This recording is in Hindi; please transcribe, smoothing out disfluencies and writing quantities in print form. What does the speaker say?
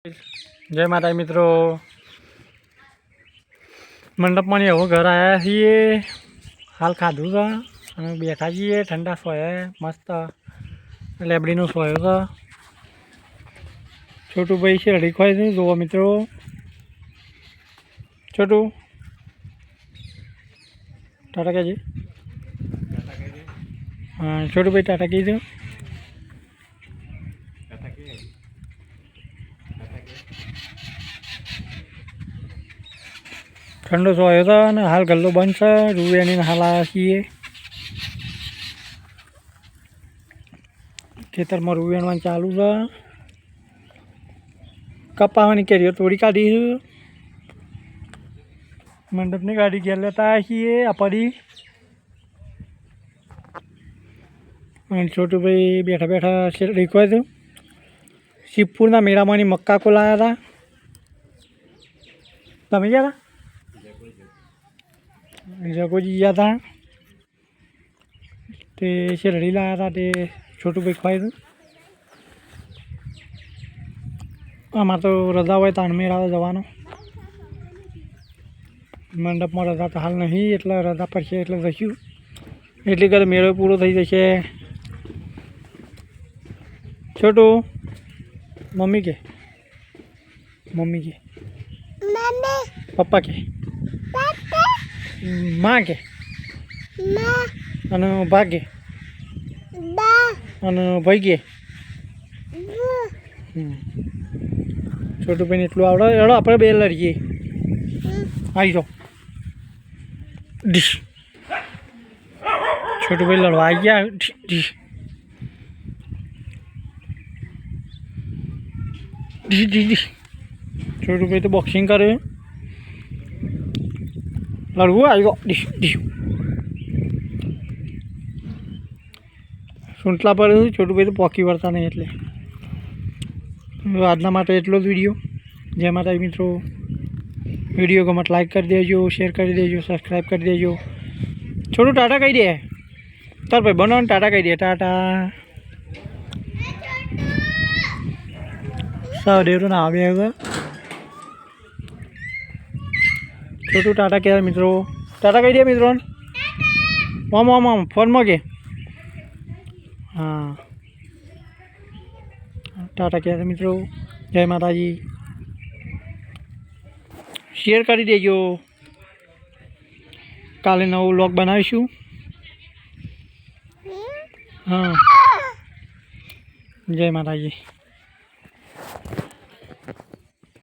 जय माता मित्रों, मंडप में एवं घर आया छे। हाल खाधु है बैठा छे। ठंडा सोया मस्त लेबड़ी नो सोयो था। छोटू भाई शेरड़ी खोई थी जो मित्रों। छोटू टाटा कह हाँ छोटू भाई टाटा कीजिए। ठंडो सोयो था ने हाल गल्लो बंद है। रुवेनी हाल आया छे। खेतर में रुवेण चालू है। कपावानी केरीओ तोड़ी काढ़ी है। मंडप ने गाड़ी घेर लेता है आ पड़ी। छोटू भाई बैठा बैठा शेरड़ी खोई थी। शिवपुर मेला में मक्का को लाया था। तमें गया था जगो जी गया था। ते शेरड़ी लाया था। ते छोटू भाई खोई थी। आम तो रजा हो ताण मेरा जवानो। मंडप में रजा तो हाल नहीं एट रजा पड़े एट जशू एटली कर मेड़ो पूरो थी जैसे। छोटू मम्मी के पप्पा के माँ के बा के भाई के छोटू भाई एटलू आवड़े एड़ो आप बे लड़ीए आई जाओ डिश। छोटू भाई लड़वा आई गया डिश डिश डिश डिश। छोटू भाई तो बॉक्सिंग करे लड़वू आई गो डिश डिश। सूंटला पर छोटू भाई तो पॉकी वरता नहीं एटले आजना माटे एटलो ज विडियो। जय माता मित्रों, विडियो गमत लाइक कर देजो, शेर कर देजो, सब्सक्राइब कर देजो। छोटू टाटा कही दे तार भाई बनो टाटा कही दे टाटा। सहदेव ना आवेगा। छोटू टाटा कह मित्रों टाटा कही दे मित्रों। मम फोन में के हाँ टाटा कह मित्रों। जय माता जी। शेर कर देजो। काले नवो व्लॉग बनावीशुं। हाँ जय माता जी।